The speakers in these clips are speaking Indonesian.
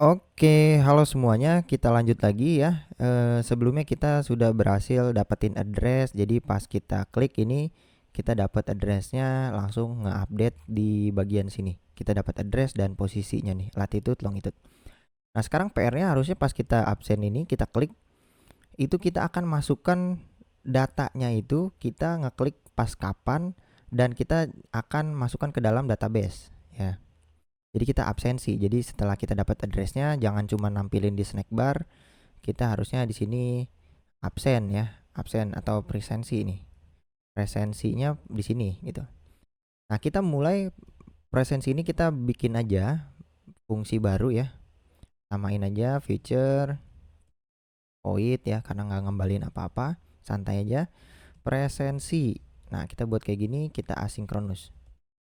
Oke, halo semuanya. Kita lanjut lagi ya. Sebelumnya kita sudah berhasil dapetin address. Jadi pas kita klik ini, kita dapat addressnya langsung nge-update di bagian sini. Kita dapat address dan posisinya nih, latitude, longitude. Nah, sekarang PR-nya harusnya pas kita absen ini, kita klik, itu kita akan masukkan datanya itu, kita ngeklik pas kapan, dan kita akan masukkan ke dalam database ya. Jadi kita absensi. Jadi setelah kita dapat addressnya, jangan cuma nampilin di snack bar, kita harusnya di sini absen ya, absen atau presensi ini. Presensinya di sini gitu. Nah, kita mulai presensi ini kita bikin aja fungsi baru ya. Samain aja feature void ya, karena nggak ngembalin apa-apa, santai aja. Presensi. Nah, kita buat kayak gini, kita asinkronus.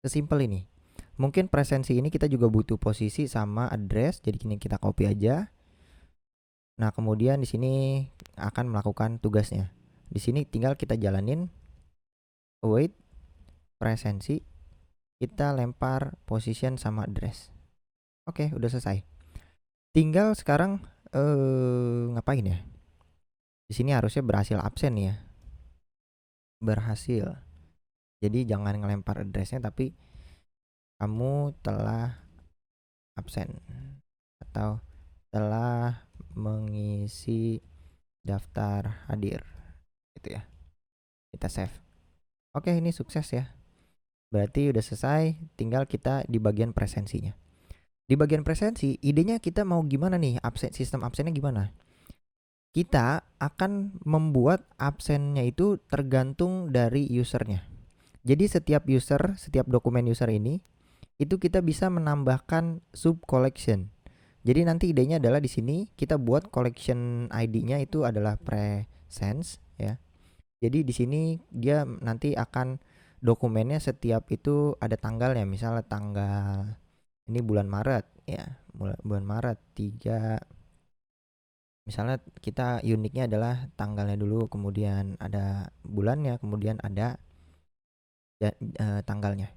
Sesimpel ini. Mungkin presensi ini kita juga butuh posisi sama address, jadi gini kita copy aja. Nah, kemudian di sini akan melakukan tugasnya. Di sini tinggal kita jalanin await presensi, kita lempar position sama address. Oke, udah selesai. Tinggal sekarang ngapain ya? Di sini harusnya berhasil absen ya. Berhasil. Jadi jangan ngelempar addressnya, tapi kamu telah absen atau telah mengisi daftar hadir gitu ya. Kita save. Oke, ini sukses ya. Berarti udah selesai, tinggal kita di bagian presensinya. Di bagian presensi, idenya kita mau gimana nih, sistem absennya gimana? Kita akan membuat absennya itu tergantung dari usernya. Jadi setiap user, setiap dokumen user ini, itu kita bisa menambahkan sub collection. Jadi nanti idenya adalah di sini kita buat collection ID-nya itu adalah presence ya. Jadi di sini dia nanti akan dokumennya setiap itu ada tanggalnya, misalnya tanggal ini bulan Maret ya, bulan Maret 3, misalnya kita uniknya adalah tanggalnya dulu, kemudian ada bulannya, kemudian ada tanggalnya.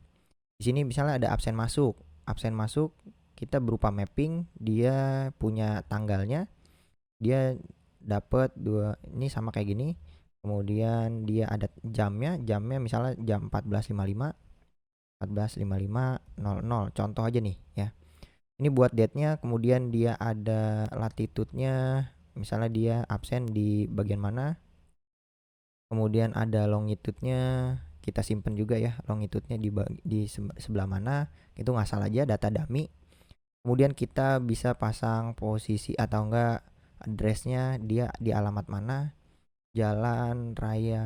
Di sini misalnya ada absen masuk kita berupa mapping, dia punya tanggalnya, dia dapat dua ini sama kayak gini. Kemudian dia ada jamnya misalnya jam 14.55 contoh aja nih ya. Ini buat date-nya, kemudian dia ada latitude-nya, misalnya dia absen di bagian mana. Kemudian ada longitude-nya, kita simpen juga ya, longitude-nya di sebelah mana. Itu ngasal aja, data dummy. Kemudian kita bisa pasang posisi atau enggak address-nya, dia di alamat mana. Jalan Raya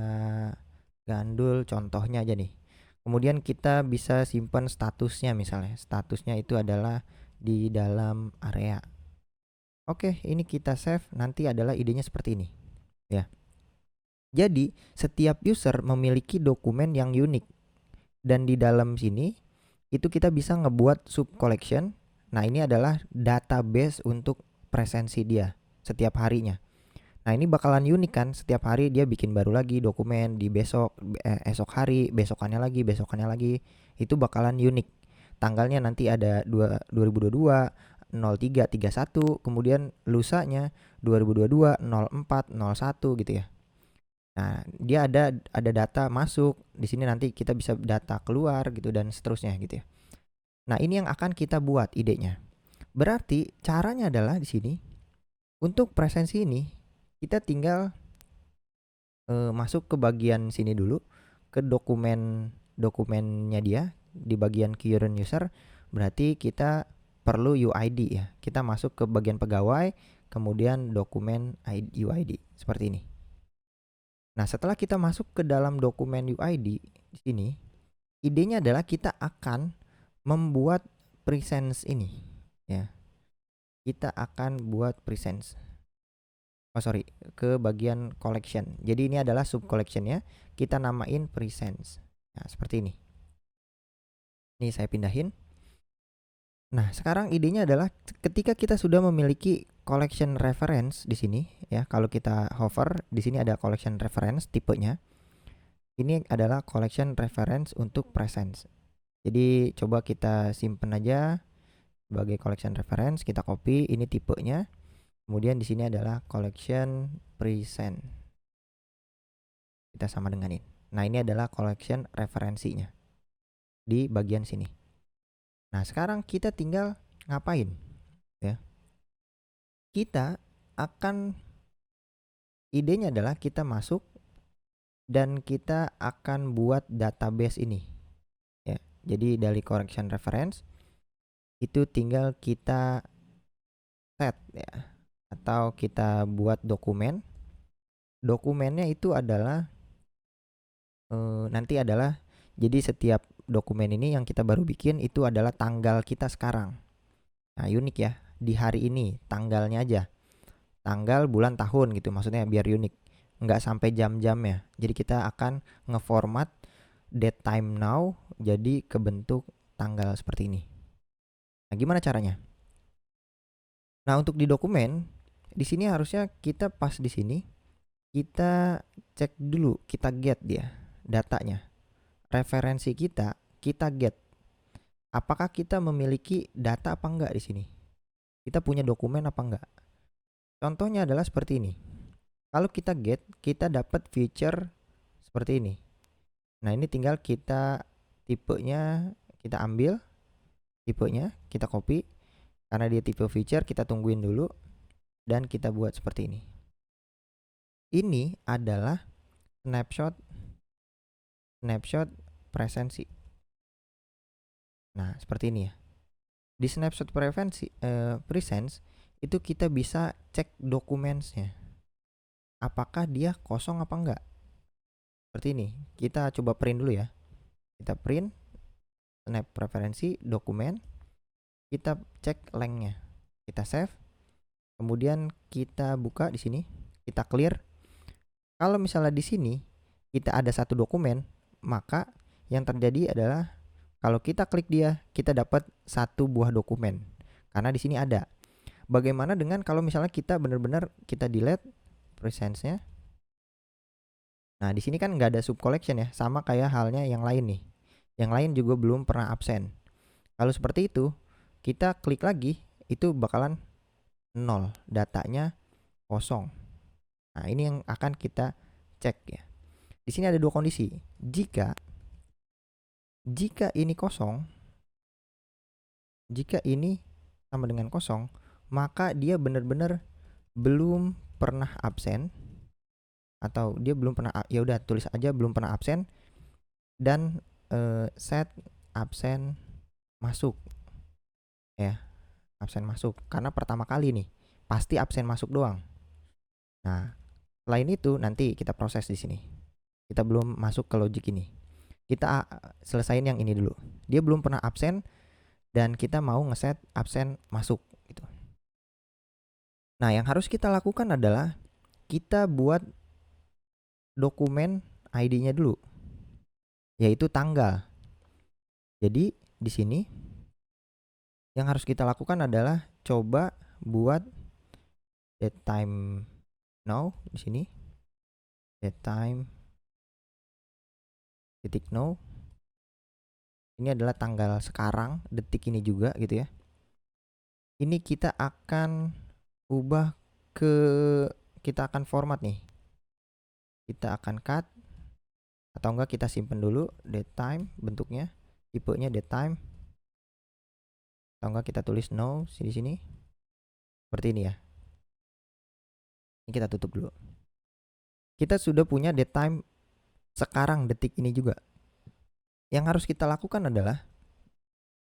Gandul contohnya aja nih. Kemudian kita bisa simpan statusnya, misalnya statusnya itu adalah di dalam area. Oke, ini kita save. Nanti adalah idenya seperti ini ya. Jadi setiap user memiliki dokumen yang unik, dan di dalam sini itu kita bisa ngebuat sub collection. Nah, ini adalah database untuk presensi dia setiap harinya. Nah, ini bakalan unik kan, setiap hari dia bikin baru lagi dokumen, di esok hari, besokannya lagi, itu bakalan unik. Tanggalnya nanti ada 2022 03 31, kemudian lusanya 2022 04 01 gitu ya. Nah, dia ada data masuk di sini, nanti kita bisa data keluar gitu dan seterusnya gitu ya. Nah, ini yang akan kita buat idenya. Berarti caranya adalah di sini untuk presensi ini kita tinggal masuk ke bagian sini dulu, ke dokumennya dia di bagian current user. Berarti kita perlu UID ya. Kita masuk ke bagian pegawai, kemudian dokumen UID seperti ini. Nah, setelah kita masuk ke dalam dokumen UID di sini, idenya adalah kita akan membuat presence ini ya. Kita akan buat presence. Ke bagian collection. Jadi ini adalah sub collection ya. Kita namain presence. Nah, seperti ini. Ini saya pindahin. Nah, sekarang idenya adalah ketika kita sudah memiliki collection reference di sini ya. Kalau kita hover di sini ada collection reference tipenya. Ini adalah collection reference untuk presence. Jadi coba kita simpen aja. sebagai collection reference, kita copy, ini tipenya. Kemudian di sini adalah collection present. Kita sama denganin. Nah, ini adalah collection referensinya di bagian sini. Nah, sekarang kita tinggal ngapain? Ya. Kita akan, idenya adalah kita masuk dan kita akan buat database ini. Ya. Jadi dari collection reference itu tinggal kita set ya, atau kita buat dokumen. Dokumennya itu adalah nanti adalah, jadi setiap dokumen ini yang kita baru bikin itu adalah tanggal kita sekarang. Nah, unik ya, di hari ini tanggalnya aja, tanggal, bulan, tahun gitu, maksudnya biar unik, nggak sampai jam-jamnya. Jadi kita akan ngeformat date time now jadi kebentuk tanggal seperti ini. Nah, gimana caranya? Nah, untuk di dokumen di sini harusnya kita pas di sini kita cek dulu, kita get dia datanya, referensi kita get. Apakah kita memiliki data apa enggak di sini? Kita punya dokumen apa enggak? Contohnya adalah seperti ini. Kalau kita get, kita dapat feature seperti ini. Nah, ini tinggal kita tipenya kita ambil, tipenya kita copy. Karena dia tipe feature, kita tungguin dulu dan kita buat seperti ini. Ini adalah snapshot presensi. Nah, seperti ini ya. Di snapshot presence itu kita bisa cek dokumennya. Apakah dia kosong apa enggak? Seperti ini. Kita coba print dulu ya. Kita print snap preferensi dokumen. Kita cek lengthnya. Kita save. Kemudian kita buka di sini. Kita clear. Kalau misalnya di sini kita ada satu dokumen, maka yang terjadi adalah kalau kita klik dia, kita dapat satu buah dokumen. Karena di sini ada. Bagaimana dengan kalau misalnya kita benar-benar kita delete presence-nya? Nah, di sini kan nggak ada sub collection ya, sama kayak halnya yang lain nih. Yang lain juga belum pernah absen. Kalau seperti itu, kita klik lagi, itu bakalan 0, datanya kosong. Nah, ini yang akan kita cek ya. Di sini ada dua kondisi. Jika ini kosong, jika ini sama dengan kosong, maka dia benar-benar belum pernah absen, atau dia belum pernah, ya udah tulis aja belum pernah absen, dan set absen masuk ya, absen masuk karena pertama kali nih pasti absen masuk doang. Nah, selain itu nanti kita proses di sini. Kita belum masuk ke logic ini. Kita selesain yang ini dulu. Dia belum pernah absen dan kita mau ngeset absen masuk gitu. Nah, yang harus kita lakukan adalah kita buat dokumen ID-nya dulu, yaitu tanggal. Jadi di sini yang harus kita lakukan adalah coba buat date time now di sini. Date time titik now. Ini adalah tanggal sekarang, detik ini juga gitu ya. Ini kita akan ubah ke, kita akan format nih. Kita akan cut atau enggak kita simpen dulu date time bentuknya, tipenya date time. Atau enggak kita tulis no di sini. Seperti ini ya. Ini kita tutup dulu. Kita sudah punya date time sekarang detik ini juga. Yang harus kita lakukan adalah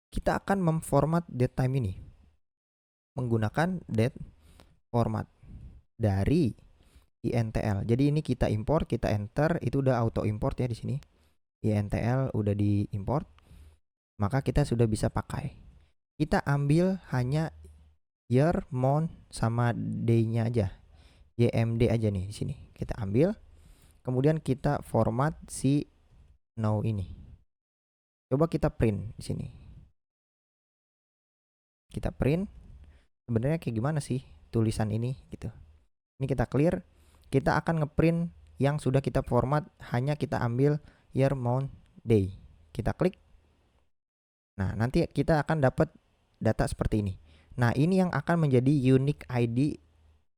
kita akan memformat date time ini menggunakan date format dari intl. Jadi ini kita import, kita enter, itu udah auto import ya di sini. intl udah diimport, maka kita sudah bisa pakai. Kita ambil hanya year, month, sama day-nya aja. YMD aja nih di sini. Kita ambil, kemudian kita format si now ini. Coba kita print di sini. Kita print. Sebenarnya kayak gimana sih tulisan ini gitu. Ini kita clear. Kita akan ngeprint yang sudah kita format, hanya kita ambil year, month, day. Kita klik. Nah, nanti kita akan dapat data seperti ini. Nah, ini yang akan menjadi unique ID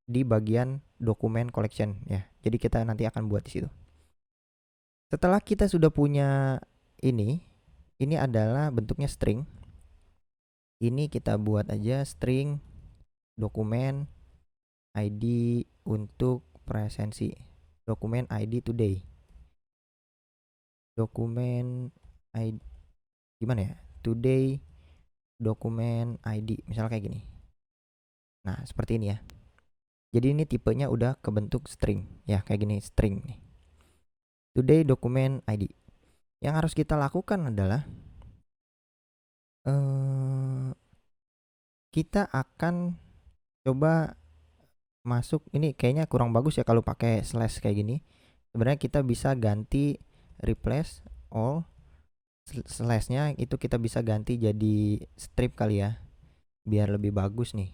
di bagian dokumen collection ya. Jadi kita nanti akan buat di situ. Setelah kita sudah punya ini adalah bentuknya string. Ini kita buat aja string dokumen ID untuk presensi. Dokumen ID today. Dokumen ID gimana ya? Today dokumen ID misalnya kayak gini. Nah, seperti ini ya. Jadi ini tipenya udah kebentuk string ya, kayak gini string nih. Today dokumen ID. Yang harus kita lakukan adalah kita akan coba masuk, ini kayaknya kurang bagus ya kalau pakai slash kayak gini. Sebenarnya kita bisa ganti replace all, slashnya itu kita bisa ganti jadi strip kali ya, biar lebih bagus nih.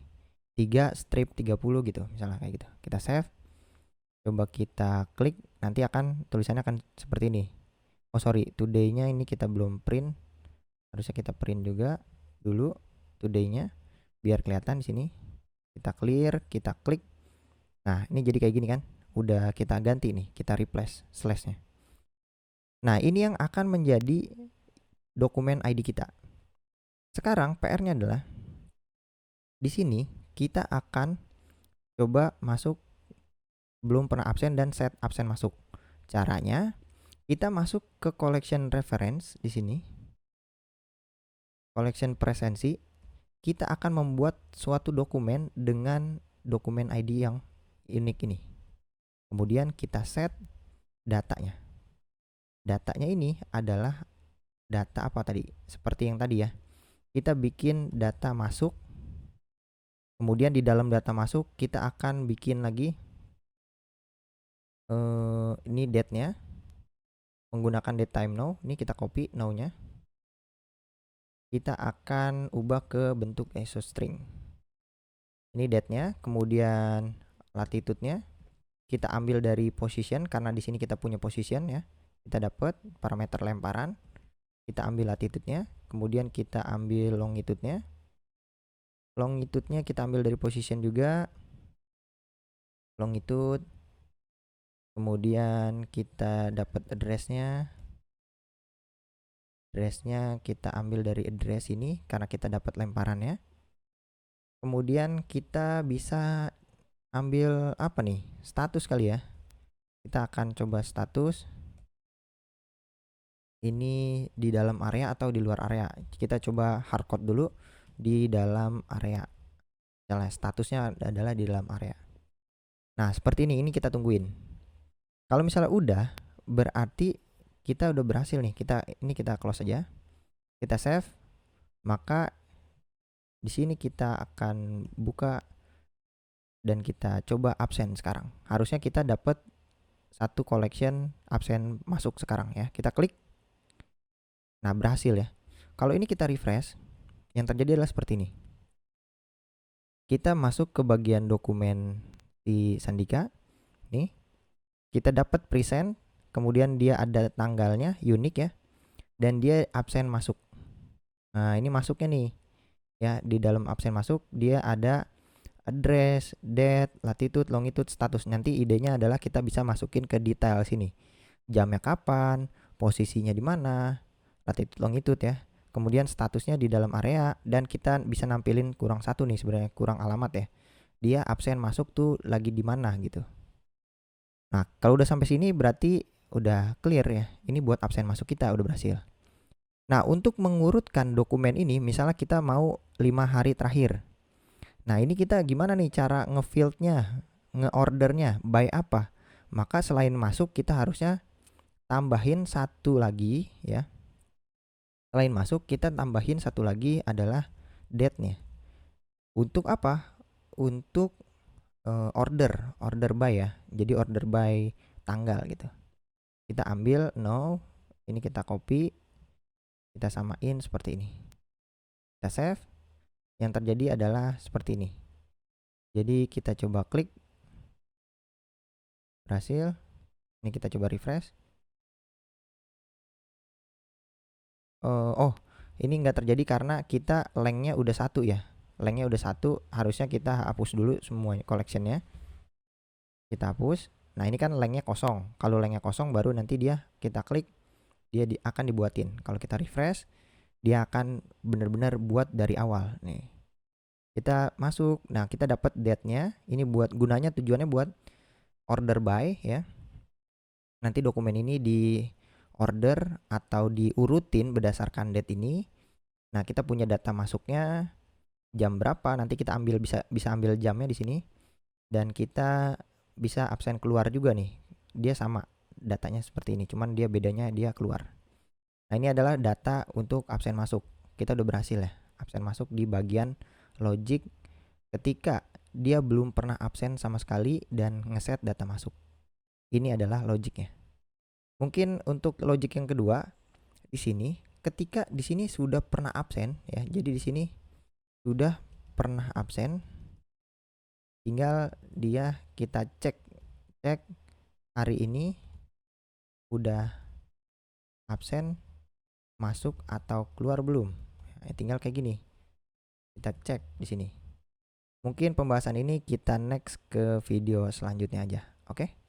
3 strip 30 gitu misalnya kayak gitu. Kita save, coba kita klik, nanti akan tulisannya akan seperti ini. Oh sorry, today-nya ini kita belum print, harusnya kita print juga dulu today-nya biar kelihatan di sini. Kita clear, kita klik. Nah, ini jadi kayak gini kan. Udah kita ganti nih, kita replace slashnya. Nah, ini yang akan menjadi dokumen ID kita. Sekarang PR-nya adalah di sini kita akan coba masuk belum pernah absen dan set absen masuk. Caranya kita masuk ke collection reference di sini. Collection presensi, kita akan membuat suatu dokumen dengan dokumen ID yang unik ini. Kemudian kita set datanya. Datanya ini adalah data apa tadi? Seperti yang tadi ya. Kita bikin data masuk. Kemudian di dalam data masuk kita akan bikin lagi ini date-nya menggunakan date time now. Ini kita copy now-nya. Kita akan ubah ke bentuk isostring. Ini date-nya, kemudian latitude-nya kita ambil dari position karena di sini kita punya position ya. Kita dapat parameter lemparan. Kita ambil latitude-nya, kemudian kita ambil longitude-nya. Longitude-nya kita ambil dari position juga. Longitude. Kemudian kita dapat address-nya. Address-nya kita ambil dari address ini karena kita dapat lemparannya. Kemudian kita bisa ambil apa nih? Status kali ya. Kita akan coba status. Ini di dalam area atau di luar area. Kita coba hardcode dulu di dalam area. Misalnya statusnya adalah di dalam area. Nah, seperti ini kita tungguin. Kalau misalnya udah, berarti kita udah berhasil nih. Kita close aja. Kita save. Maka di sini kita akan buka dan kita coba absen sekarang. Harusnya kita dapat satu collection absen masuk sekarang ya. Kita klik. Nah, berhasil ya. Kalau ini kita refresh, yang terjadi adalah seperti ini. Kita masuk ke bagian dokumen di Sandika. Nih. Kita dapat present, kemudian dia ada tanggalnya, unik ya. Dan dia absen masuk. Nah, ini masuknya nih. Ya, di dalam absen masuk dia ada address, date, latitude, longitude, status. Nanti idenya adalah kita bisa masukin ke detail sini. Jamnya kapan, posisinya di mana, latitude, longitude ya. Kemudian statusnya di dalam area dan kita bisa nampilin kurang satu nih sebenarnya, kurang alamat ya. Dia absen masuk tuh lagi di mana gitu. Nah, kalau udah sampai sini berarti udah clear ya. Ini buat absen masuk kita udah berhasil. Nah, untuk mengurutkan dokumen ini, misalnya kita mau 5 hari terakhir. Nah, ini kita gimana nih cara ngefieldnya, ngeordernya, by apa? Maka selain masuk kita harusnya tambahin satu lagi ya. Selain masuk kita tambahin satu lagi adalah date-nya. Untuk apa? Untuk order by ya. Jadi order by tanggal gitu. Kita ambil no, ini kita copy, kita samain seperti ini. Kita save. Yang terjadi adalah seperti ini. Jadi kita coba klik. Berhasil. Ini kita coba refresh. Oh, ini nggak terjadi karena kita lengthnya udah satu ya. Lengthnya udah satu, harusnya kita hapus dulu semuanya collectionnya. Kita hapus. Nah ini kan lengthnya kosong. Kalau lengthnya kosong baru nanti dia kita klik, dia akan dibuatin. Kalau kita refresh, dia akan benar-benar buat dari awal. Nih kita masuk. Nah kita dapat date-nya. Ini buat gunanya, tujuannya buat order by ya. Nanti dokumen ini di order atau diurutin berdasarkan date ini. Nah kita punya data masuknya jam berapa, nanti kita ambil, bisa ambil jamnya di sini, dan kita bisa absen keluar juga nih. Dia sama datanya seperti ini, cuman dia bedanya dia keluar. Nah ini adalah data untuk absen masuk. Kita udah berhasil ya absen masuk di bagian logic ketika dia belum pernah absen sama sekali dan ngeset data masuk. Ini adalah logiknya. Mungkin untuk logic yang kedua di sini, ketika di sini sudah pernah absen ya. Jadi di sini sudah pernah absen, tinggal dia kita cek hari ini udah absen masuk atau keluar belum. Nah, tinggal kayak gini. Kita cek di sini. Mungkin pembahasan ini kita next ke video selanjutnya aja. Oke?